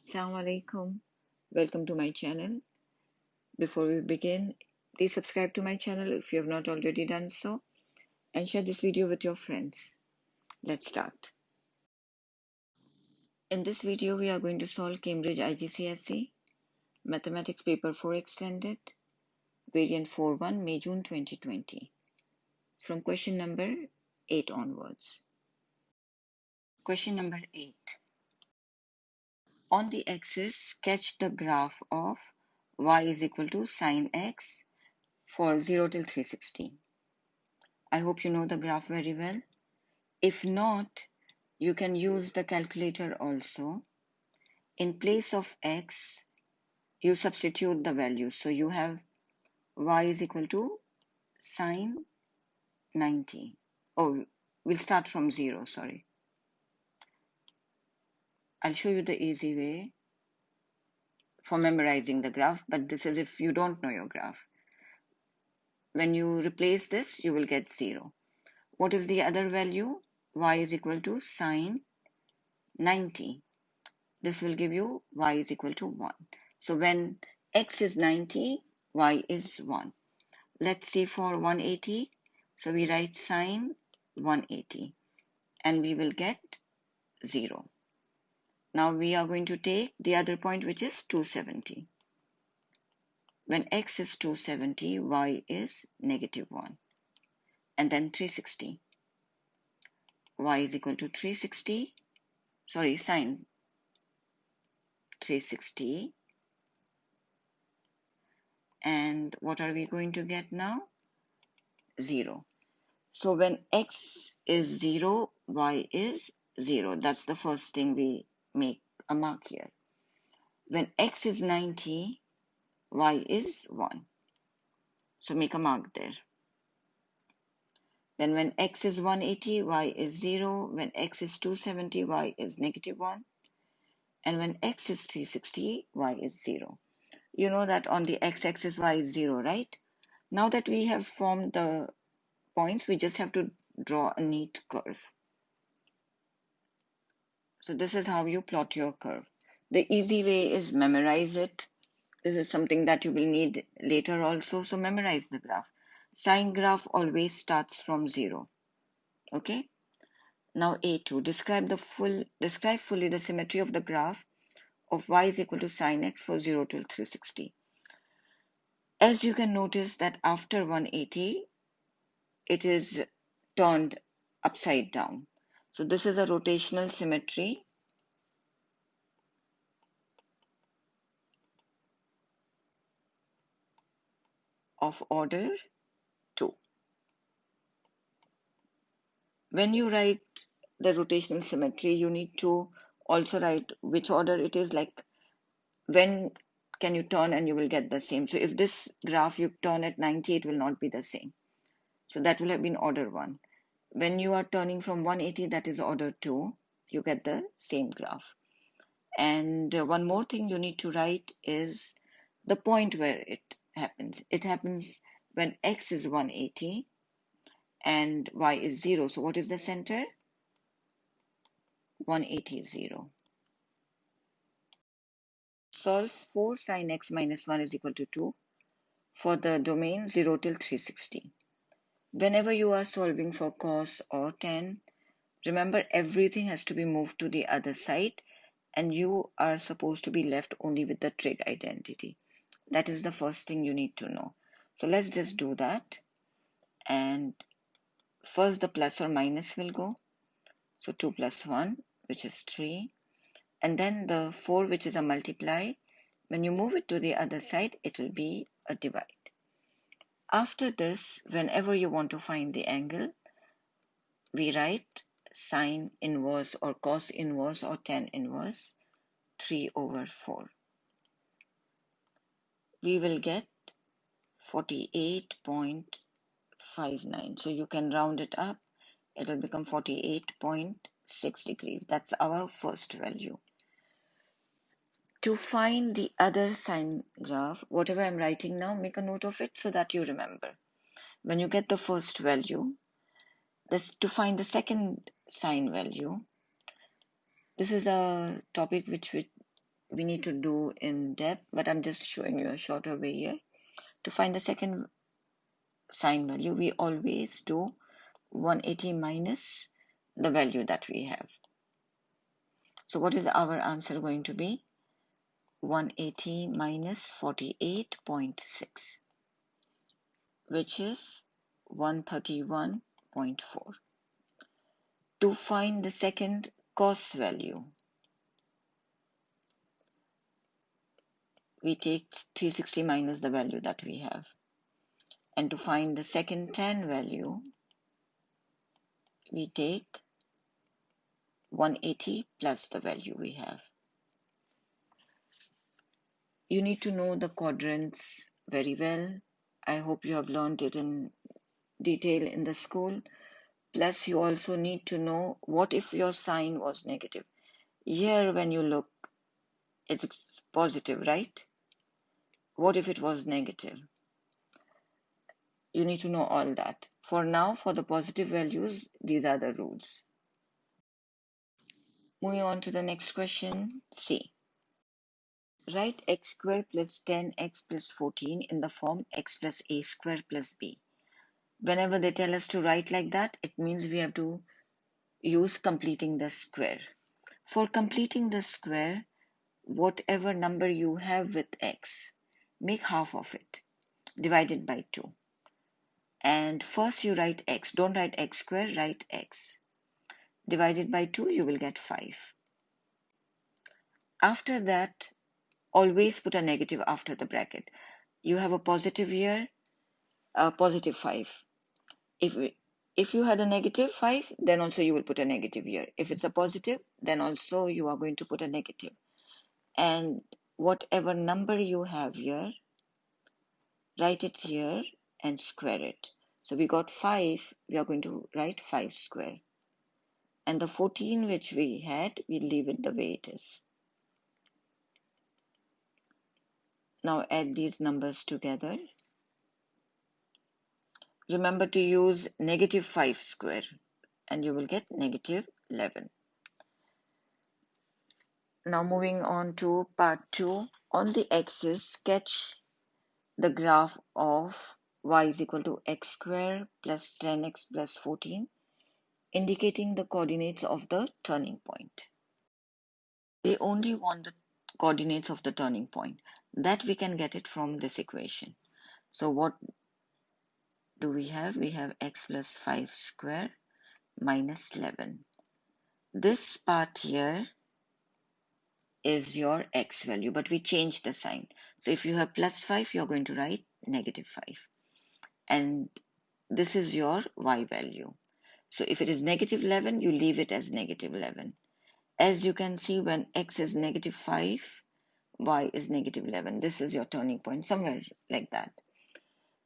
Assalamu alaikum. Welcome to my channel. Before we begin, please subscribe to my channel if you have not already done so and share this video with your friends. Let's start. In this video, we are going to solve Cambridge IGCSE Mathematics Paper 4 Extended, Variant 4.1, May-June 2020, from question number 8 onwards. Question number 8. On the axis, sketch the graph of y is equal to sine x for 0 till 360. I hope you know the graph very well. If not, you can use the calculator also. In place of x, you substitute the values. So you have y is equal to sine 90. Oh, we'll start from 0, sorry. I'll show you the easy way for memorizing the graph, but this is if you don't know your graph. When you replace this, you will get 0. What is the other value? Y is equal to sine 90. This will give you y is equal to 1. So when x is 90, y is 1. Let's see for 180. So we write sine 180 and we will get 0. Now we are going to take the other point, which is 270. When x is 270, y is negative 1. And then 360. Y is equal to 360. Sorry, sine 360. And what are we going to get now? 0. So when x is 0, y is 0. That's the first thing we make a mark here. When x is 90, y is 1. So make a mark there. Then when x is 180, y is 0. When x is 270, y is negative 1. And when x is 360, y is 0. You know that on the x-axis, y is 0, right? Now that we have formed the points, we just have to draw a neat curve. So this is how you plot your curve. The easy way is memorize it. This is something that you will need later also, so memorize the graph. Sine graph always starts from 0. Okay? Now A2, describe fully the symmetry of the graph of y is equal to sine x for 0 till 360. As you can notice that after 180, it is turned upside down. So this is a rotational symmetry of order 2. When you write the rotational symmetry, you need to also write which order it is, like when can you turn and you will get the same. So if this graph you turn at 90, it will not be the same. So that will have been order 1. When you are turning from 180, that is order 2, you get the same graph. And one more thing you need to write is the point where it happens. It happens when x is 180 and y is 0. So what is the center? 180, 0. Solve 4 sine x minus 1 is equal to 2 for the domain 0 till 360. Whenever you are solving for cos or tan, remember everything has to be moved to the other side and you are supposed to be left only with the trig identity. That is the first thing you need to know. So let's just do that. And first the plus or minus will go. So 2 plus 1, which is 3. And then the 4, which is a multiply. When you move it to the other side, it will be a divide. After this, whenever you want to find the angle, we write sine inverse or cos inverse or tan inverse 3 over 4. We will get 48.59. So you can round it up. It will become 48.6 degrees. That's our first value. To find the other sine graph, whatever I'm writing now, make a note of it so that you remember. When you get the first value, to find the second sine value, this is a topic which we need to do in depth, but I'm just showing you a shorter way here. To find the second sine value, we always do 180 minus the value that we have. So what is our answer going to be? 180 minus 48.6, which is 131.4. To find the second cos value, we take 360 minus the value that we have. And to find the second tan value, we take 180 plus the value we have. You need to know the quadrants very well. I hope you have learned it in detail in the school. Plus, you also need to know what if your sign was negative. Here, when you look, it's positive, right? What if it was negative? You need to know all that. For now, for the positive values, these are the rules. Moving on to the next question, C. Write x squared plus 10x plus 14 in the form x plus a squared plus b. Whenever they tell us to write like that, it means we have to use completing the square. For completing the square, whatever number you have with x, make half of it, divided by 2. And first you write x, don't write x squared, write x. Divided by 2, you will get 5. After that, always put a negative after the bracket. You have a positive here, a positive 5. If you had a negative 5, then also you will put a negative here. If it's a positive, then also you are going to put a negative. And whatever number you have here, write it here and square it. So we got 5, we are going to write 5 square. And the 14 which we had, we leave it the way it is. Now add these numbers together. Remember to use negative 5 square and you will get negative 11. Now moving on to part 2. On the axis, sketch the graph of y is equal to x square plus 10x plus 14, indicating the coordinates of the turning point. They only want the coordinates of the turning point. That we can get it from this equation. So what do we have? We have x plus 5 square minus 11. This part here is your x value, but we change the sign. So if you have plus 5, you're going to write negative 5. And this is your y value. So if it is negative 11, you leave it as negative 11. As you can see, when x is negative 5, y is negative 11. This is your turning point, somewhere like that.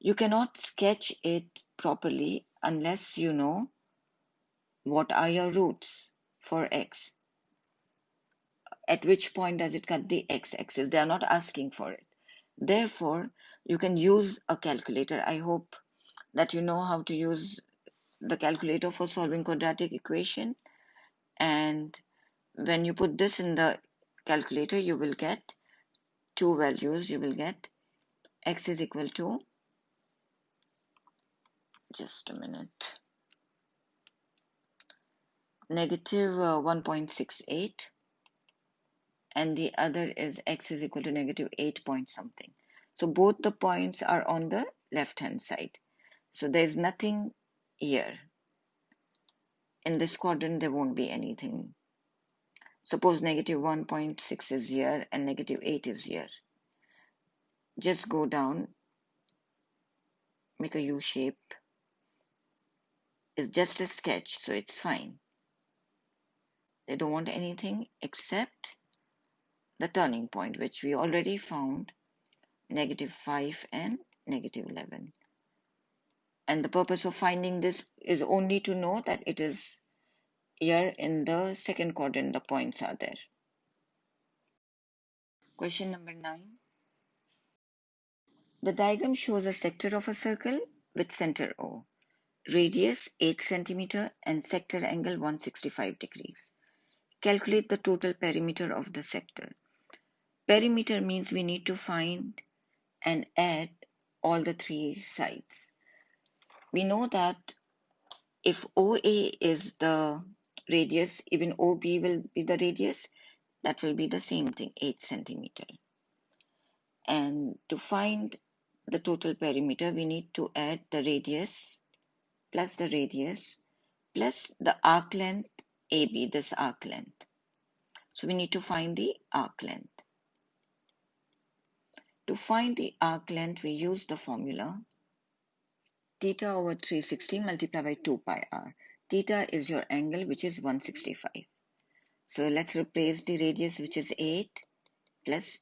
You cannot sketch it properly unless you know what are your roots for x. At which point does it cut the x-axis? They are not asking for it. Therefore, you can use a calculator. I hope that you know how to use the calculator for solving quadratic equation. And when you put this in the calculator, you will get two values. You will get x is equal to, just a minute, negative 1.68, and the other is x is equal to negative 8 point something. So both the points are on the left hand side. So there is nothing here. In this quadrant, there won't be anything. Suppose negative 1.6 is here and negative 8 is here. Just go down, make a U shape. It's just a sketch, so it's fine. They don't want anything except the turning point, which we already found, negative 5 and negative 11. And the purpose of finding this is only to know that it is here in the second quadrant, the points are there. Question number 9. The diagram shows a sector of a circle with center O, radius 8 cm and sector angle 165 degrees. Calculate the total perimeter of the sector. Perimeter means we need to find and add all the three sides. We know that if OA is the radius, even OB will be the radius. That will be the same thing, 8 centimeter. And to find the total perimeter, we need to add the radius plus the radius plus the arc length AB, this arc length. So we need to find the arc length. To find the arc length, we use the formula theta over 360 multiplied by 2 pi r. Theta is your angle, which is 165. So let's replace the radius, which is 8 plus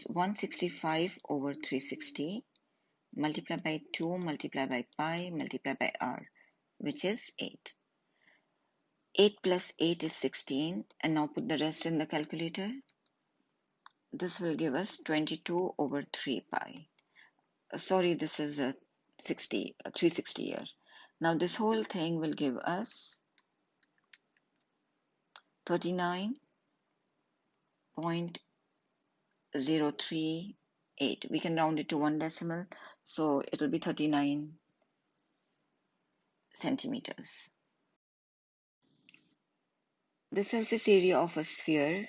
165 over 360 multiplied by 2 multiplied by pi multiplied by r, which is 8. 8 plus 8 is 16, and now put the rest in the calculator. This will give us 22 over 3 pi. Sorry, this is a 360 here. Now this whole thing will give us 39.038. We can round it to one decimal, so it will be 39 centimeters. The surface area of a sphere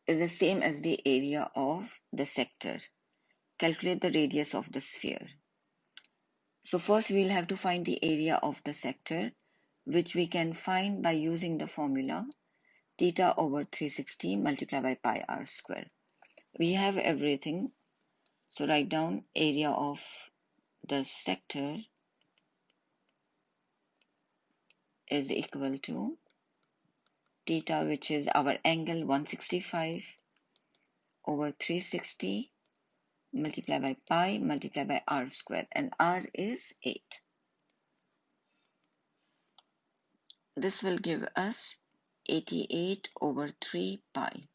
is the same as the area of the sector. Calculate the radius of the sphere. So first we'll have to find the area of the sector, which we can find by using the formula theta over 360 multiplied by pi r square. We have everything. So write down area of the sector is equal to theta, which is our angle 165 over 360 multiplied by pi multiplied by r square, and r is 8. This will give us 88 over 3 pi.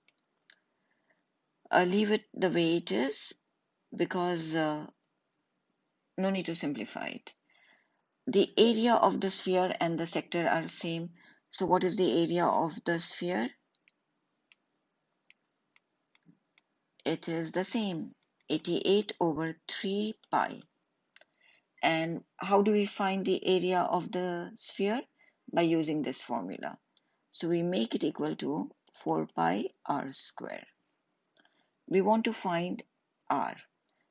Leave it the way it is because no need to simplify it. The area of the sphere and the sector are same. So what is the area of the sphere? It is the same, 88 over 3 pi. And how do we find the area of the sphere? By using this formula. So we make it equal to 4 pi r square. We want to find r.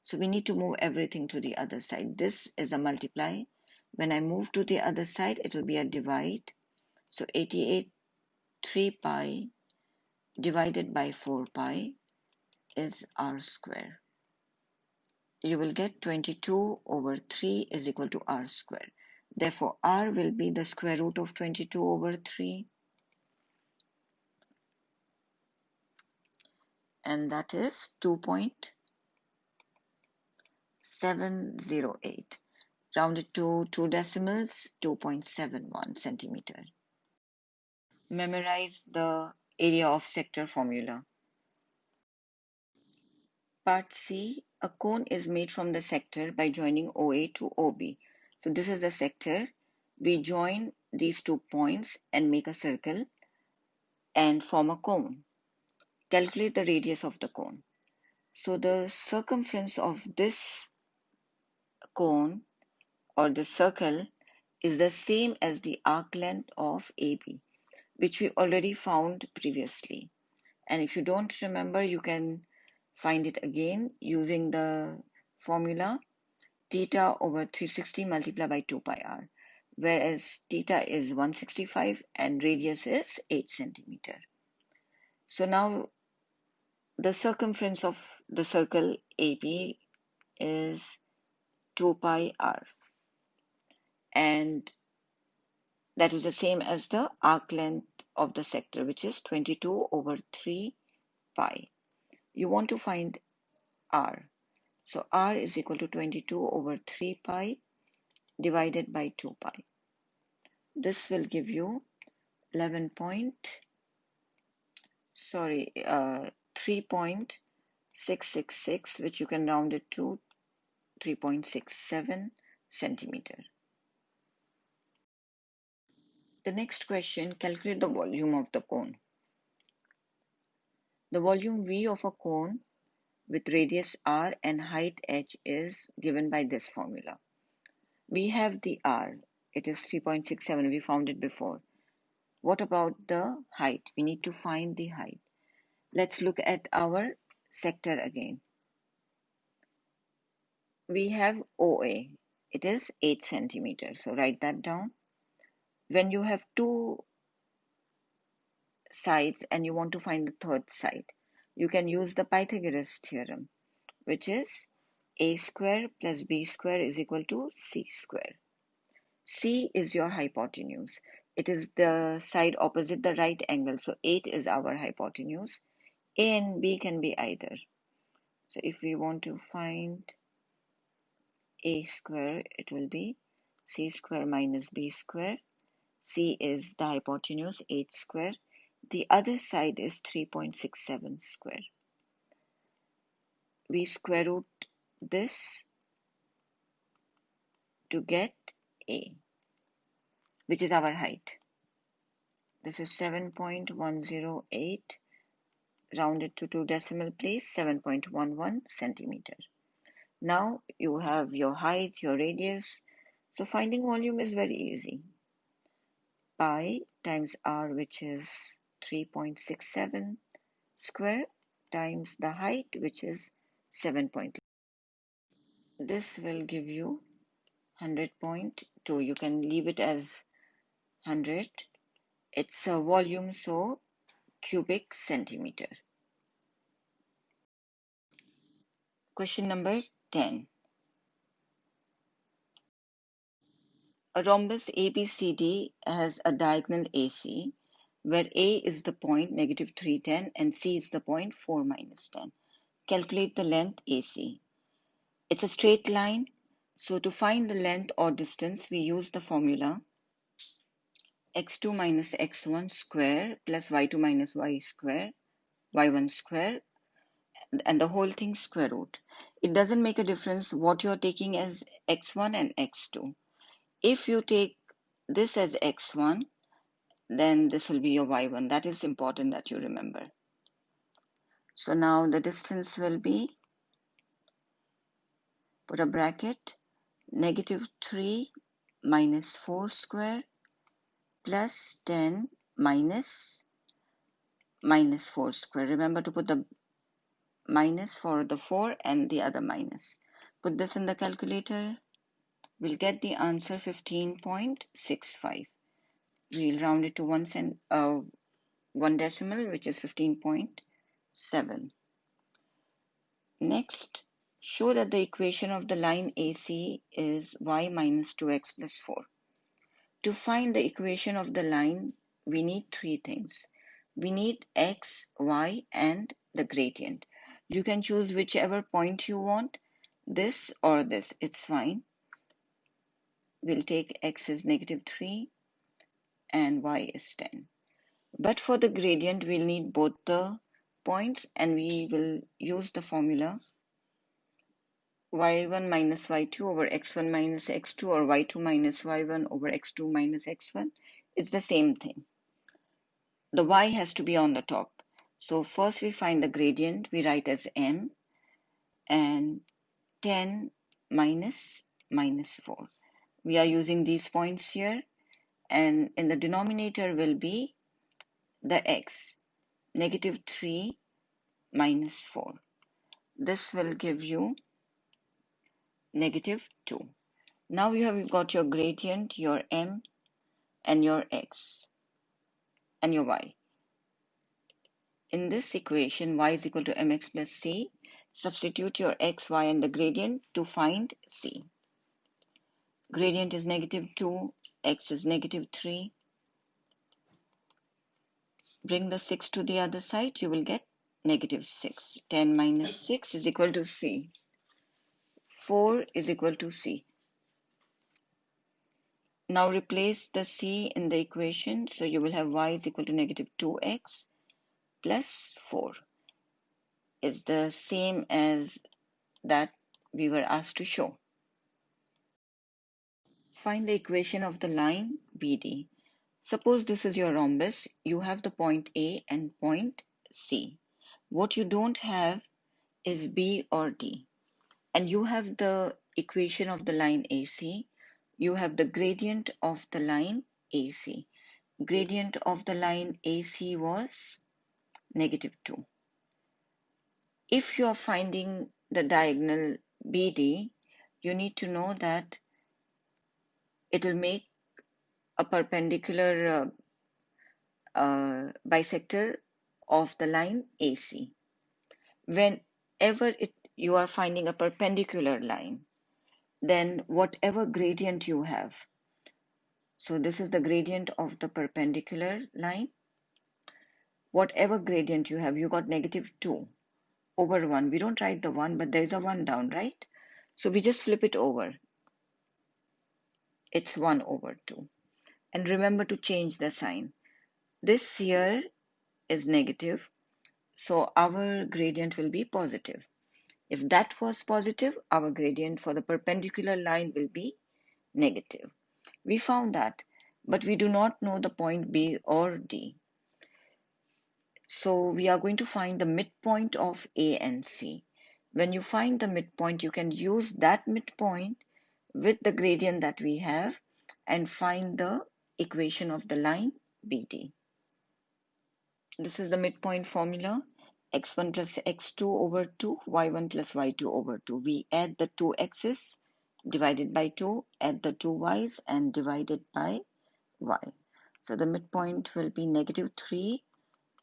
So we need to move everything to the other side. This is a multiply. When I move to the other side, it will be a divide. So 88 3 pi divided by 4 pi is r square. You will get 22 over 3 is equal to r square. Therefore, r will be the square root of 22 over 3. And that is 2.708. Rounded to 2 decimals, 2.71 centimeter. Memorize the area of sector formula. Part C, a cone is made from the sector by joining OA to OB. So this is the sector. We join these 2 points and make a circle and form a cone. Calculate the radius of the cone. So the circumference of this cone or the circle is the same as the arc length of AB, which we already found previously. And if you don't remember, you can find it again using the formula theta over 360 multiplied by 2 pi r, whereas theta is 165 and radius is 8 centimeter. So now the circumference of the circle AB is 2 pi r, and that is the same as the arc length of the sector, which is 22 over 3 pi. You want to find r. So r is equal to 22 over 3 pi divided by 2 pi. This will give you 3.666, which you can round it to 3.67 centimeter. The next question, calculate the volume of the cone. The volume V of a cone with radius r and height h is given by this formula. We have the r, it is 3.67, we found it before. What about the height? We need to find the height. Let's look at our sector again. We have OA, it is 8 centimeters, so write that down. When you have two sides and you want to find the third side, you can use the Pythagoras theorem, which is a square plus b square is equal to c square. C is your hypotenuse. It is the side opposite the right angle, so 8 is our hypotenuse. A and B can be either. So if we want to find a square, it will be c square minus b square. C is the hypotenuse, 8 square. The other side is 3.67 square. We square root this to get A, which is our height. This is 7.108, rounded to 2 decimal place, 7.11 centimeter. Now you have your height, your radius. So finding volume is very easy. Pi times r, which is 3.67 square, times the height, which is 7. This will give you 100.2. You can leave it as 100. It's a volume, so cubic centimeter. Question number 10. A rhombus ABCD has a diagonal AC where A is the point -310 and C is the point 4 - 10. Calculate the length AC. It's a straight line, so to find the length or distance, we use the formula x2 minus x1 square plus y2 minus y square, y1 square, and the whole thing square root. It doesn't make a difference what you're taking as x1 and x2. If you take this as x1, then this will be your y1. That is important that you remember. So now the distance will be, put a bracket, -3 minus 4 square plus 10 minus 4 square. Remember to put the minus for the 4 and the other minus. Put this in the calculator. We'll get the answer 15.65. We'll round it to one decimal, which is 15.7. Next, show that the equation of the line AC is y minus 2x plus 4. To find the equation of the line, we need three things. We need x, y, and the gradient. You can choose whichever point you want, this or this, it's fine. We'll take x is -3 and y is 10. But for the gradient, we'll need both the points and we will use the formula y1 minus y2 over x1 minus x2 or y2 minus y1 over x2 minus x1. It's the same thing. The y has to be on the top. So first we find the gradient, we write as m, and 10 minus 4. We are using these points here, and in the denominator will be the x, -3 minus 4. This will give you -2. Now you have got your gradient, your m, and your x, and your y. In this equation, y is equal to mx plus c. Substitute your x, y, and the gradient to find c. Gradient is -2, x is -3. Bring the 6 to the other side, you will get -6. 10 minus 6 is equal to c. 4 is equal to c. Now replace the c in the equation, so you will have y is equal to -2x plus 4. Is the same as that we were asked to show. Find the equation of the line BD. Suppose this is your rhombus. You have the point A and point C. What you don't have is B or D. And you have the equation of the line AC. You have the gradient of the line AC. Gradient of the line AC was -2. If you are finding the diagonal BD, you need to know that it will make a perpendicular bisector of the line AC. Whenever you are finding a perpendicular line, then whatever gradient you have, so this is the gradient of the perpendicular line, whatever gradient you have, you got -2 over 1. We don't write the 1, but there is a 1 down, right? So we just flip it over. It's 1 over 2. And remember to change the sign. This here is negative, so our gradient will be positive. If that was positive, our gradient for the perpendicular line will be negative. We found that, but we do not know the point B or D. So we are going to find the midpoint of A and C. When you find the midpoint, you can use that midpoint with the gradient that we have and find the equation of the line BD. This is the midpoint formula. X1 plus x2 over 2, y1 plus y2 over 2. We add the two x's, divided by 2, add the two y's, and divided by y. So the midpoint will be -3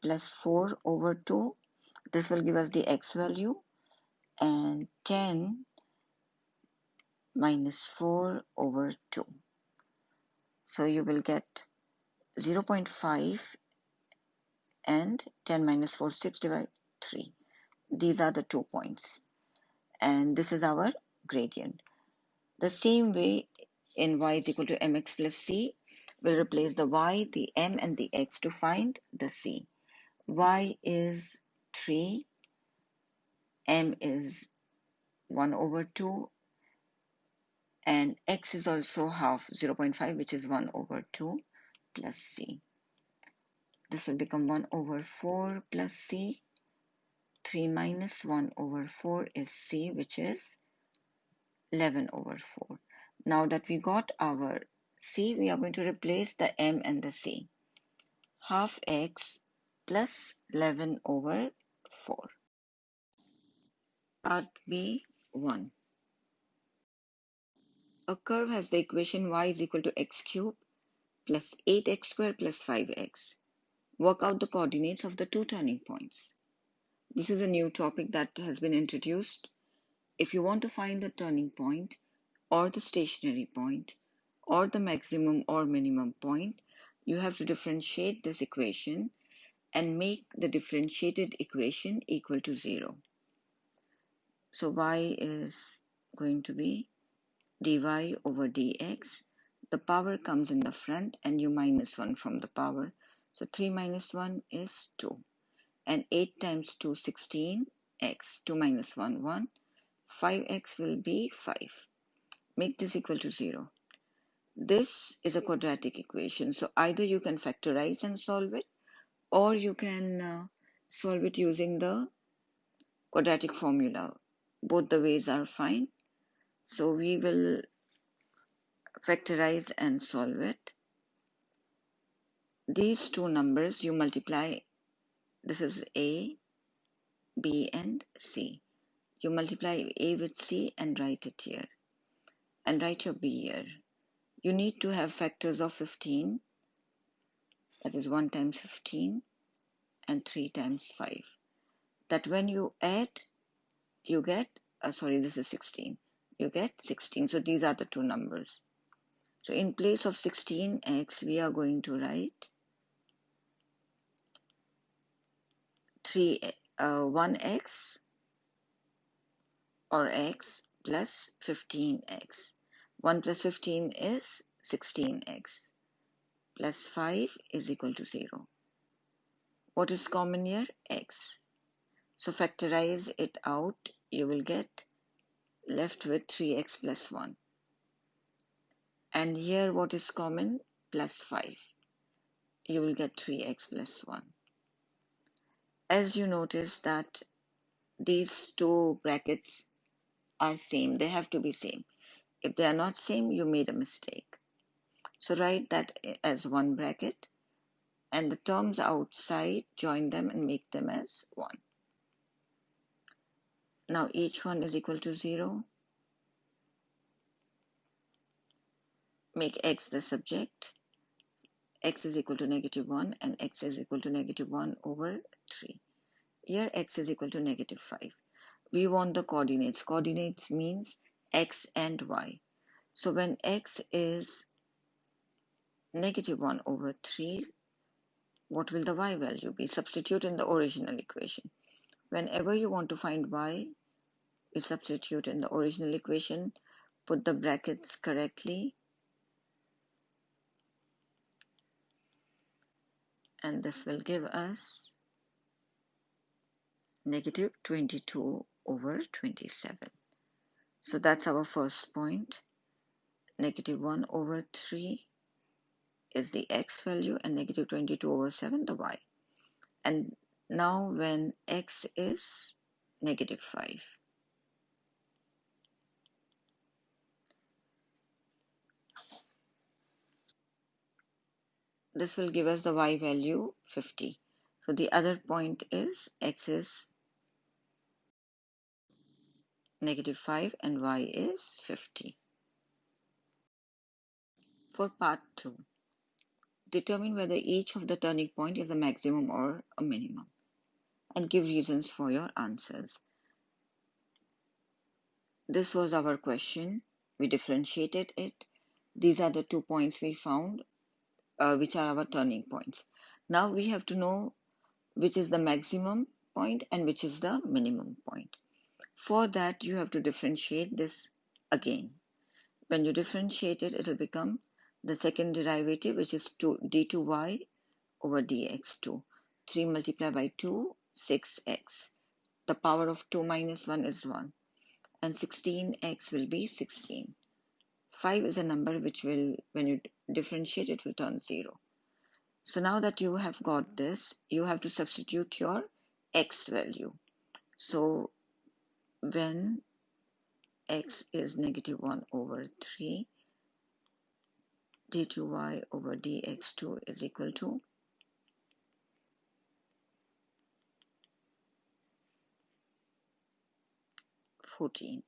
plus 4 over 2. This will give us the x value, and 10 minus 4 over 2. So you will get 0.5 and 10 minus 4, 6 divided 3. These are the 2 points. And this is our gradient. The same way in y is equal to mx plus c, we'll replace the y, the m, and the x to find the c. Y is 3, m is 1 over 2, and x is also half, 0.5, which is 1 over 2 plus c. This will become 1 over 4 plus c. 3 minus 1 over 4 is c, which is 11 over 4. Now that we got our c, we are going to replace the m and the c. Half x plus 11 over 4. Part B1. A curve has the equation y is equal to x cubed plus 8x squared plus 5x. Work out the coordinates of the two turning points. This is a new topic that has been introduced. If you want to find the turning point or the stationary point or the maximum or minimum point, you have to differentiate this equation and make the differentiated equation equal to 0. So y is going to be dy over dx. The power comes in the front and you minus 1 from the power. So 3 minus 1 is 2. And 8 times 2, 16x. 2 minus 1, 1. 5x will be 5. Make this equal to 0. This is a quadratic equation. So either you can factorize and solve it, or you can solve it using the quadratic formula. Both the ways are fine. So we will factorize and solve it. These two numbers you multiply. This is A, B, and C. You multiply A with C and write it here. And write your B here. You need to have factors of 15. That is 1 times 15 and 3 times 5. That when you add, you get, this is 16. You get 16. So these are the two numbers. So in place of 16x, we are going to write 1x or x plus 15x. 1 plus 15 is 16x. Plus 5 is equal to 0. What is common here? X. So factorize it out. You will get left with 3x plus 1. And here what is common? Plus 5. You will get 3x plus 1. As you notice that these two brackets are same, they have to be same. If they are not same, you made a mistake. So write that as one bracket, and the terms outside, join them and make them as 1. Now each one is equal to 0. Make x the subject. X is equal to -1 and x is equal to -1 over 3. Here x is equal to -5. We want the coordinates. Coordinates means x and y. So when x is -1 over 3, what will the y value be? Substitute in the original equation. Whenever you want to find y, you substitute in the original equation, put the brackets correctly, and this will give us -22 over 27. So that's our first point. -1 over 3 is the x value and -22 over 7 the y. And now when x is -5, this will give us the y value 50. So the other point is x is -5 and y is 50. For part 2, determine whether each of the turning point is a maximum or a minimum, and give reasons for your answers. This was our question. We differentiated it. These are the 2 points we found, which are our turning points. Now we have to know which is the maximum point and which is the minimum point. For that, you have to differentiate this again. When you differentiate it, it will become the second derivative, which is d2y over dx2. 3 multiplied by 2, 6x. The power of 2 minus 1 is 1. And 16x will be 16. 5 is a number which will, when you differentiate, it will turn 0. So now that you have got this, you have to substitute your x value. So when x is -1 over 3, d2y over dx2 is equal to 14.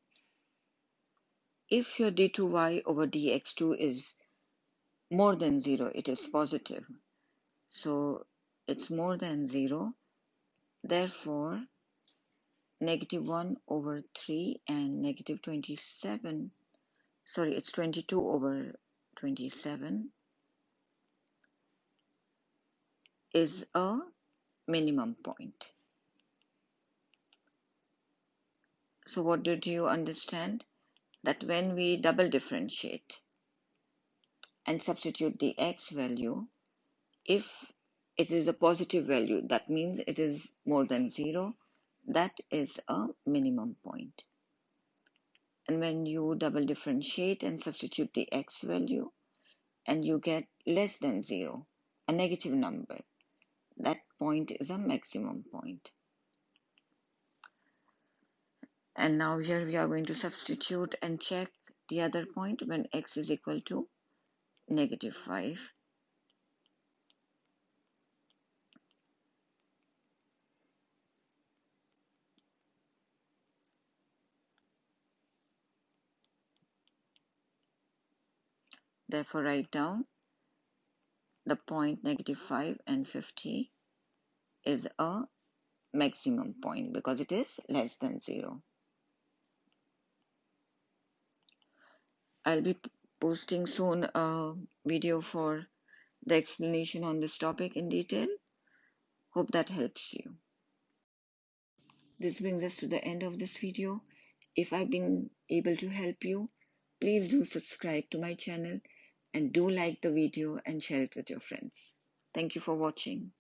If your d2y over dx2 is more than 0, it is positive. So it's more than 0. Therefore, -1 over 3 and -27, sorry, it's 22 over 27 is a minimum point. So what did you understand? That when we double differentiate and substitute the x value, if it is a positive value, that means it is more than 0, that is a minimum point. And when you double differentiate and substitute the x value and you get less than 0, a negative number, that point is a maximum point. And now here we are going to substitute and check the other point when x is equal to -5. Therefore, write down the point -5 and 50 is a maximum point because it is less than 0. I'll be posting soon a video for the explanation on this topic in detail. Hope that helps you. This brings us to the end of this video. If I've been able to help you, please do subscribe to my channel and do like the video and share it with your friends. Thank you for watching.